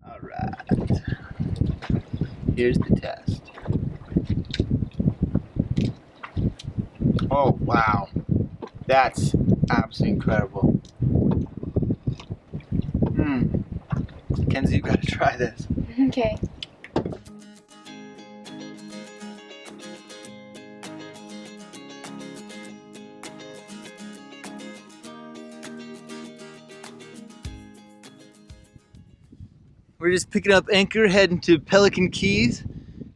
All right, here's the test. Oh, wow. That's absolutely incredible. Kenzie, you gotta try this. Okay. We're just picking up anchor, heading to Pelican Keys,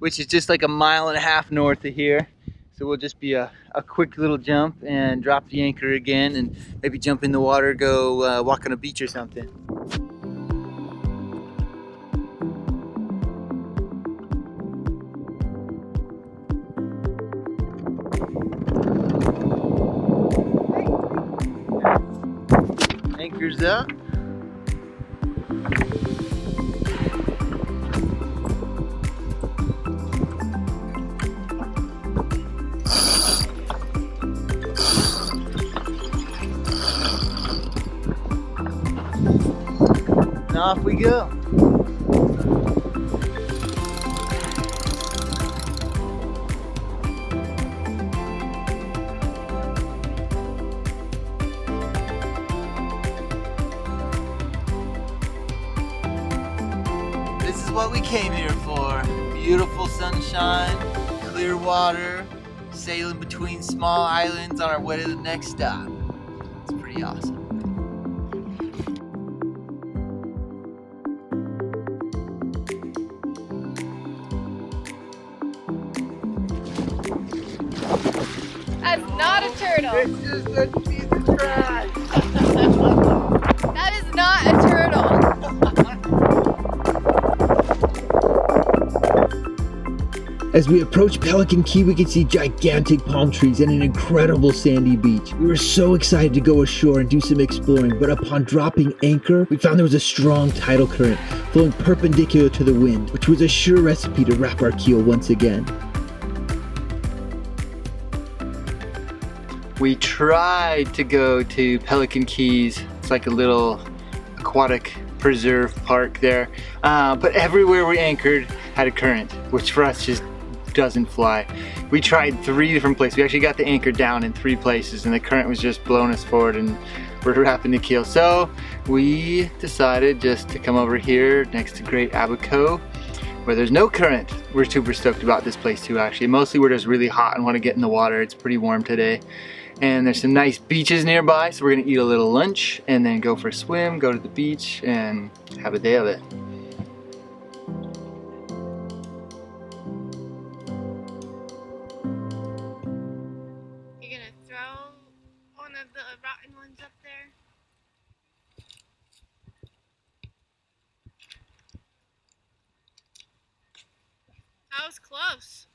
which is just like a mile and a half north of here. So we'll just be a quick little jump and drop the anchor again and maybe jump in the water, go walk on a beach or something. Anchor's up. And off we go. This is what we came here for. Beautiful sunshine, clear water, sailing between small islands on our way to the next stop. It's pretty awesome. That's not a turtle. It's just a piece of trash. That is not a turtle. As we approach Pelican Cay, we can see gigantic palm trees and an incredible sandy beach. We were so excited to go ashore and do some exploring, but upon dropping anchor, we found there was a strong tidal current flowing perpendicular to the wind, which was a sure recipe to wrap our keel once again. We tried to go to Pelican Keys. It's like a little aquatic preserve park there. But everywhere we anchored had a current, which for us just doesn't fly. We tried 3 different places. We actually got the anchor down in 3 places and the current was just blowing us forward and we're wrapping the keel. So we decided just to come over here next to Great Abacos where there's no current. We're super stoked about this place too actually. Mostly we're just really hot and want to get in the water. It's pretty warm today. And there's some nice beaches nearby, so we're gonna eat a little lunch and then go for a swim, go to the beach, and have a day of it. You're gonna throw one of the rotten ones up there? That was close.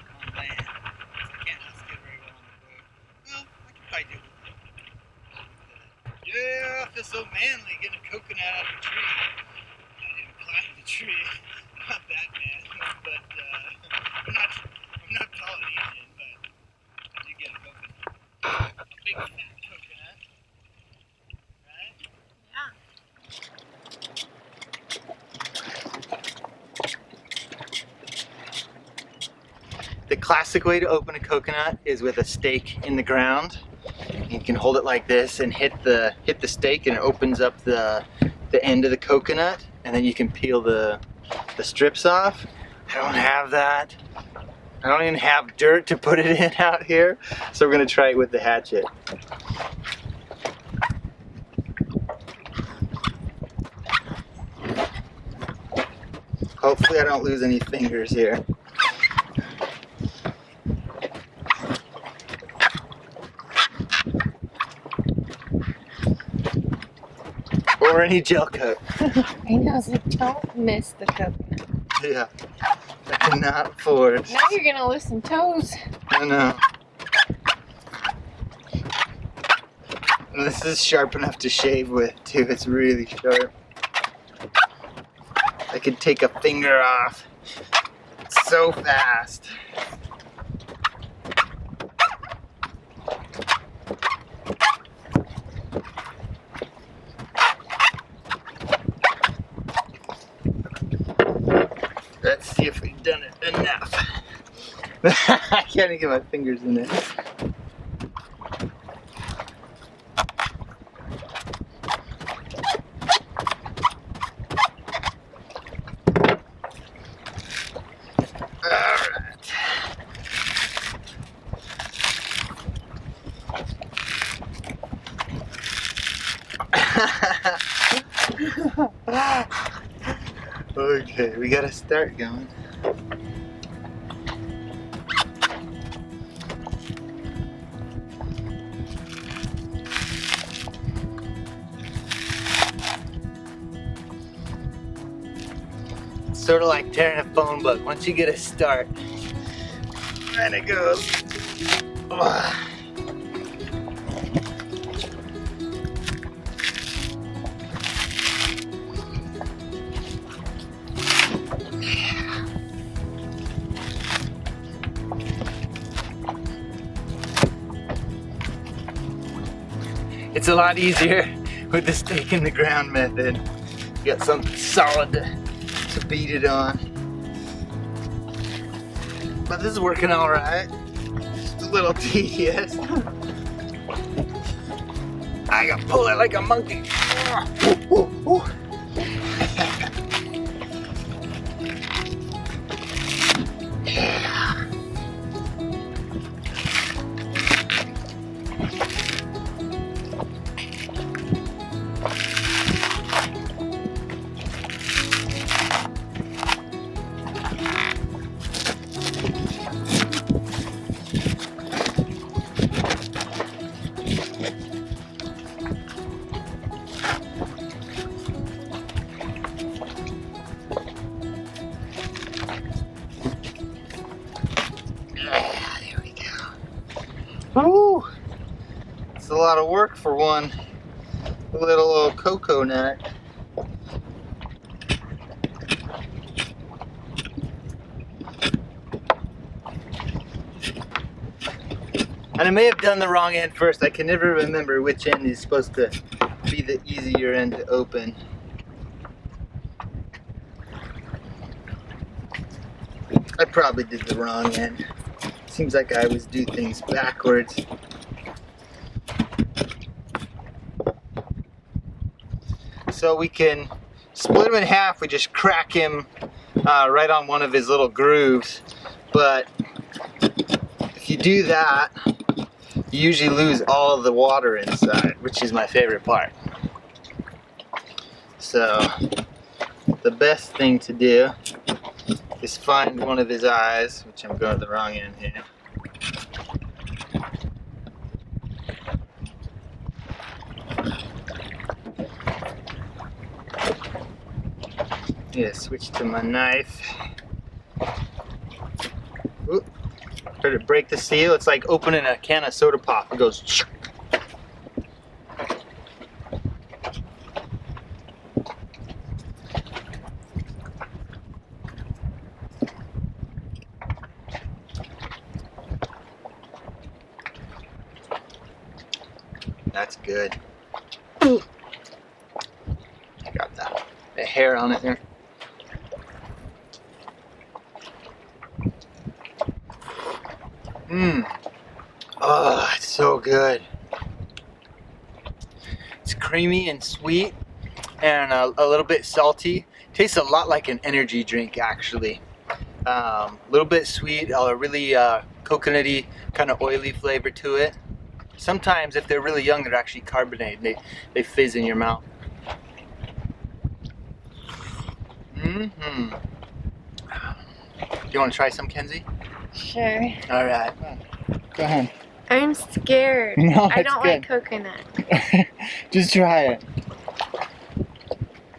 on land. So I can't husk it very well on the boat. Well, I can probably do it. Yeah, I feel so manly getting a coconut out of a tree. I didn't climb the tree. I'm not that man, but I'm not Polynesian, but I did get a coconut. A big fat coconut, right? Yeah. The classic way to open a coconut is with a stake in the ground. You can hold it like this and hit the stake, and it opens up the end of the coconut, and then you can peel the strips off. I don't have that. I don't even have dirt to put it in out here, so we're gonna try it with the hatchet. Hopefully I don't lose any fingers here. Or any gel coat. I know, so don't miss the coconut. Yeah, I cannot afford. Now you're gonna lose some toes. I know. And this is sharp enough to shave with too. It's really sharp. I could take a finger off so fast. Let's see if we've done it enough. I can't even get my fingers in it. Okay, we gotta start going. It's sort of like tearing a phone book. Once you get a start, then it goes. Ugh. It's a lot easier with the stake in the ground method. You got something solid to beat it on. But this is working all right. Just a little tedious. I gotta pull it like a monkey. Ooh, ooh, ooh. Woo! It's a lot of work for one little old cocoa nut. And I may have done the wrong end first. I can never remember which end is supposed to be the easier end to open. I probably did the wrong end. Seems like I always do things backwards. So we can split him in half. We just crack him right on one of his little grooves. But if you do that, you usually lose all of the water inside, which is my favorite part. So the best thing to do is find one of his eyes, which I'm going to the wrong end here. Yeah, switch to my knife. Oop. Try to break the seal. It's like opening a can of soda pop. It goes. That's good. Got that hair on it there. Oh, it's so good. It's creamy and sweet and a little bit salty. Tastes a lot like an energy drink, actually. A little bit sweet, a really coconutty, kind of oily flavor to it. Sometimes, if they're really young, they're actually carbonated. They fizz in your mouth. Do you want to try some, Kenzie? Sure. All right. Go ahead. I'm scared. No, I it's don't good. like coconut. Just try it.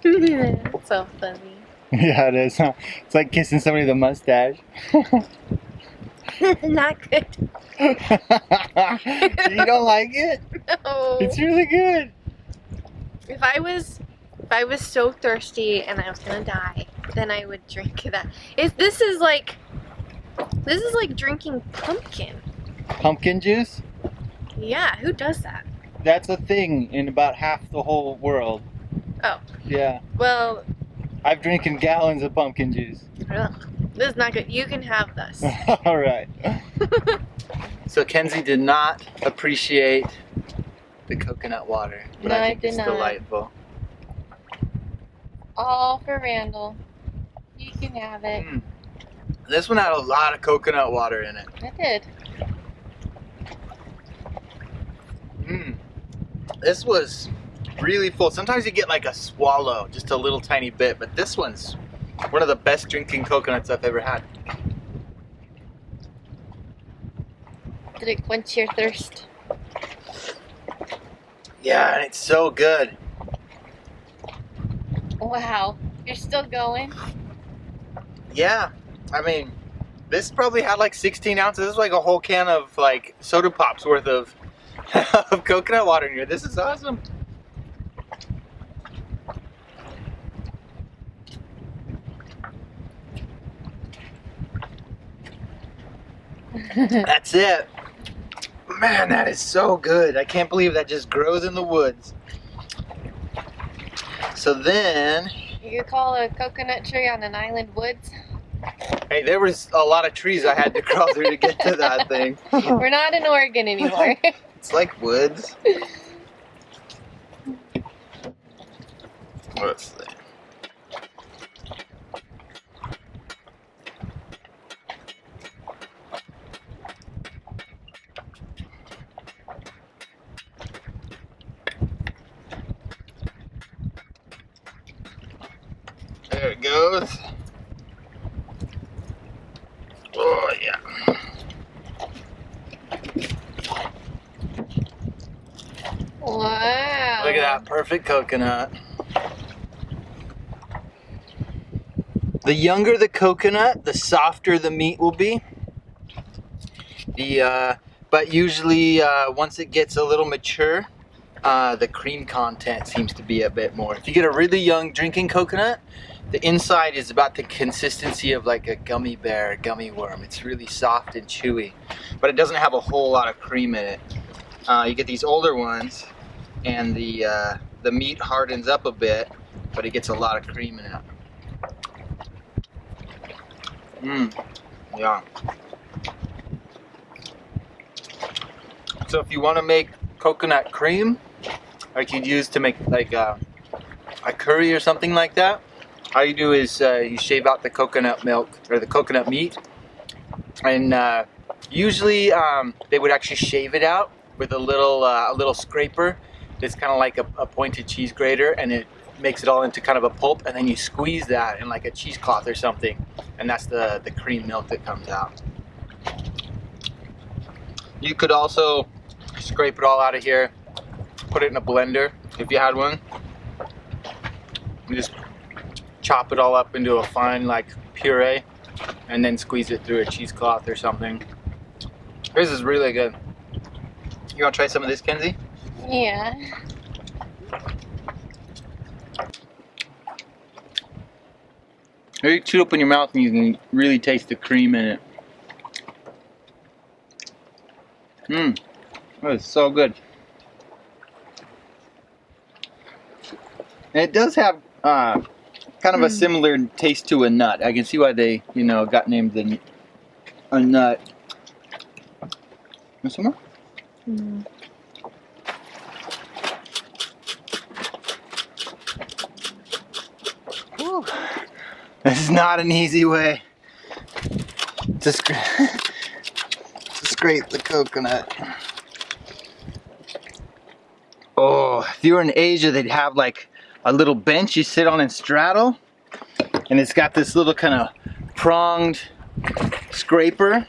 It's so funny. Yeah, it is. Huh? It's like kissing somebody with a mustache. Not good. You don't like it? No. It's really good. If I was so thirsty and I was gonna die, then I would drink that. This is like drinking pumpkin. Pumpkin juice? Yeah, who does that? That's a thing in about half the whole world. Oh. Yeah. Well, I've drinking gallons of pumpkin juice. ugh, this is not good. You can have this. All right. So Kenzie did not appreciate the coconut water. But No, I I think did it's not. delightful. All for Randall. You can have it. This one had a lot of coconut water in it. I did. This was really full. Sometimes you get like a swallow, just a little tiny bit, but this one's one of the best drinking coconuts I've ever had. Did it quench your thirst? Yeah, and it's so good. Wow. You're still going? Yeah, I mean, this probably had like 16 ounces. This is like a whole can of like soda pops worth of of coconut water in here. This is awesome. That's it. Man, that is so good. I can't believe that just grows in the woods. So then, You could call a coconut tree on an island woods. hey, there was a lot of trees I had to crawl through to get to that thing. We're not in Oregon anymore. It's like woods. Let's see. There it goes. Oh, yeah. Wow. Look at that perfect coconut. The younger the coconut, the softer the meat will be. But usually once it gets a little mature, the cream content seems to be a bit more. If you get a really young drinking coconut, the inside is about the consistency of like a gummy bear, a gummy worm. It's really soft and chewy, but it doesn't have a whole lot of cream in it. You get these older ones, and the meat hardens up a bit, but it gets a lot of cream in it. Yeah. So if you want to make coconut cream, like you'd use to make like a curry or something like that, all you do is you shave out the coconut milk or the coconut meat, and usually they would actually shave it out with a little scraper. It's kind of like a pointed cheese grater, and it makes it all into kind of a pulp, and then you squeeze that in like a cheesecloth or something, and that's the cream milk that comes out. You could also scrape it all out of here, put it in a blender if you had one, and just chop it all up into a fine like puree, and then squeeze it through a cheesecloth or something. This is really good. You want to try some of this, Kenzie? Yeah. You chew it up in your mouth and you can really taste the cream in it. Mmm. That is so good. And it does have kind of a similar taste to a nut. I can see why they, you know, got named a nut. Want some more? Mm. Whew. This is not an easy way to scrape the coconut. Oh, if you were in Asia, they'd have like a little bench you sit on and straddle, and it's got this little kind of pronged scraper,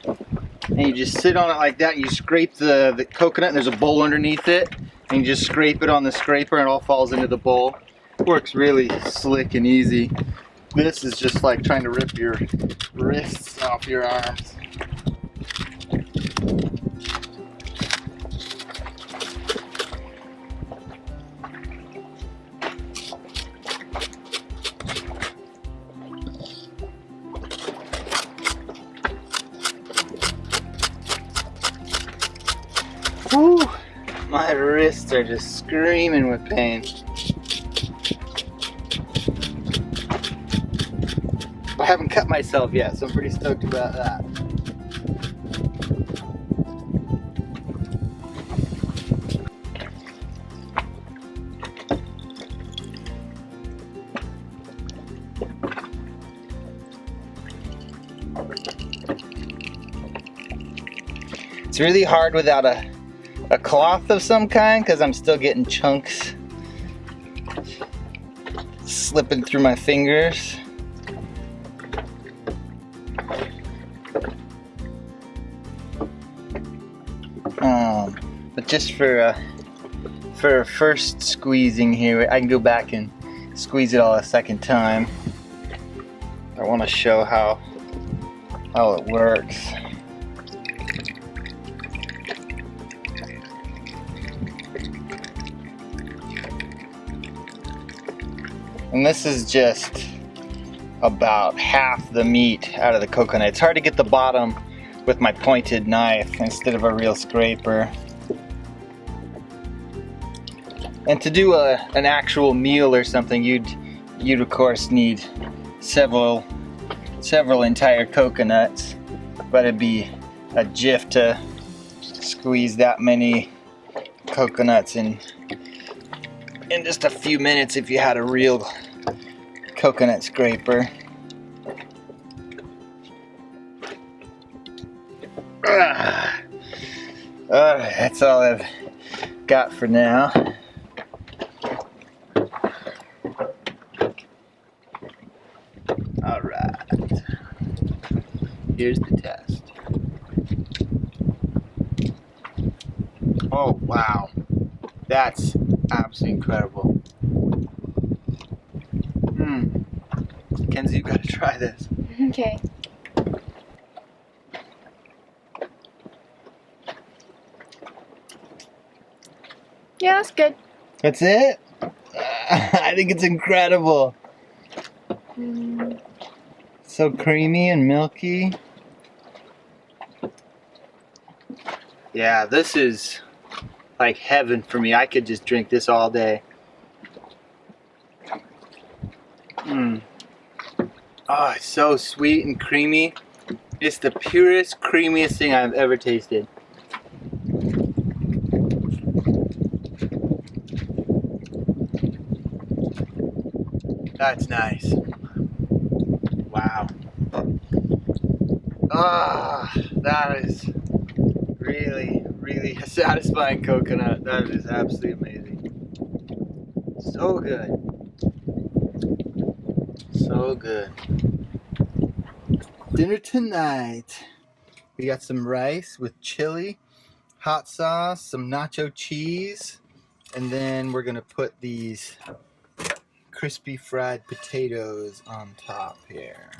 and you just sit on it like that. You scrape the coconut, and there's a bowl underneath it, and you just scrape it on the scraper, and it all falls into the bowl. Works really slick and easy. This is just like trying to rip your wrists off your arms. Whew. My wrists are just screaming with pain. I haven't cut myself yet, so I'm pretty stoked about that. It's really hard without a cloth of some kind because I'm still getting chunks slipping through my fingers. But just for first squeezing here, I can go back and squeeze it all a second time. I want to show how it works. And this is just about half the meat out of the coconut. It's hard to get the bottom with my pointed knife instead of a real scraper. And to do an actual meal or something, you'd of course need several entire coconuts, but it'd be a jiff to squeeze that many coconuts in just a few minutes if you had a real coconut scraper. That's all I've got for now. All right, here's the test. Oh wow, that's absolutely incredible. Kenzie, you gotta try this. Okay. Yeah, that's good. That's it? I think it's incredible. So creamy and milky. Yeah, this is like heaven for me. I could just drink this all day. Oh, it's so sweet and creamy. It's the purest, creamiest thing I've ever tasted. That's nice. Wow. Ah, that is really, really a satisfying coconut. That is absolutely amazing. So good. So good. Dinner tonight. We got some rice with chili, hot sauce, some nacho cheese, and then we're gonna put these crispy fried potatoes on top here.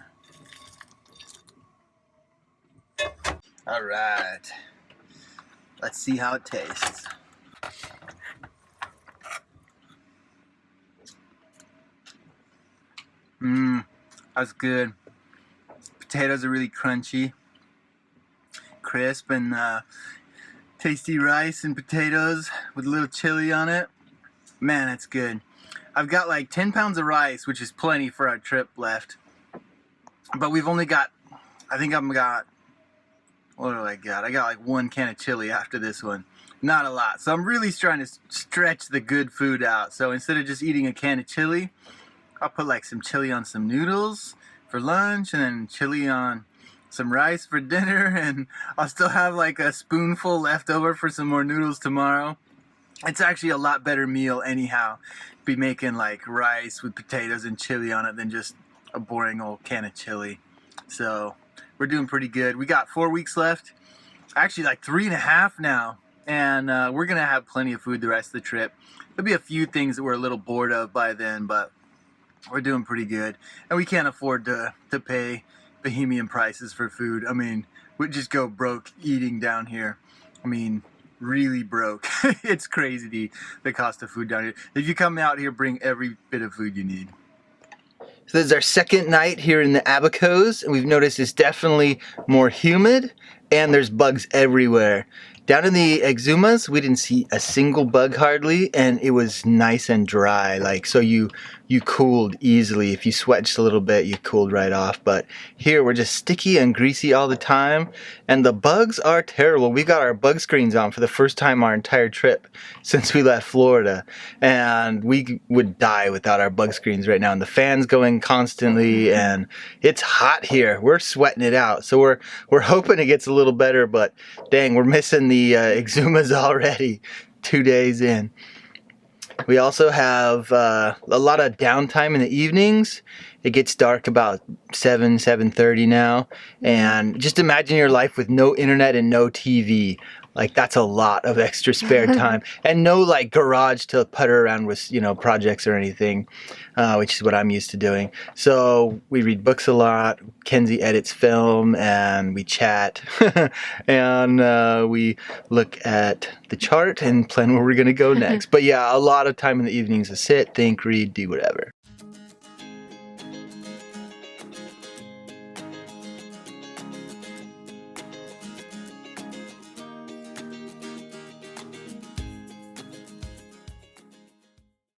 All right. Let's see how it tastes. That's good. Potatoes are really crunchy, crisp, and tasty rice and potatoes with a little chili on it. Man, that's good. I've got like 10 pounds of rice, which is plenty for our trip left. But we've only got, I think I've got, what do I got? I got like 1 can of chili after this one. Not a lot. So I'm really trying to stretch the good food out. So instead of just eating a can of chili, I'll put like some chili on some noodles for lunch, and then chili on some rice for dinner, and I'll still have like a spoonful left over for some more noodles tomorrow. It's actually a lot better meal anyhow, be making like rice with potatoes and chili on it than just a boring old can of chili. So we're doing pretty good. We got 4 weeks left, actually like 3.5 now, and we're gonna have plenty of food the rest of the trip. There'll be a few things that we're a little bored of by then, but we're doing pretty good, and we can't afford to pay Bahamian prices for food. I mean, we just go broke eating down here. I mean, really broke. It's crazy the cost of food down here. If you come out here, bring every bit of food you need. So this is our second night here in the Abacos, and we've noticed it's definitely more humid, and there's bugs everywhere. Down in the Exumas, we didn't see a single bug hardly, and it was nice and dry. Like, so you cooled easily. If you sweat just a little bit, you cooled right off. But here we're just sticky and greasy all the time, and the bugs are terrible. We got our bug screens on for the first time our entire trip since we left Florida, and we would die without our bug screens right now. And the fan's going constantly, and it's hot here. We're sweating it out. So we're hoping it gets a little better, but dang, we're missing the Exumas already 2 days in. We also have a lot of downtime in the evenings. It gets dark about 7:30 now, and just imagine your life with no internet and no TV. Like, that's a lot of extra spare time, and no like garage to putter around with, you know, projects or anything, which is what I'm used to doing. So we read books a lot. Kenzie edits film, and we chat, and we look at the chart and plan where we're gonna go next. But yeah, a lot of time in the evenings to sit, think, read, do whatever.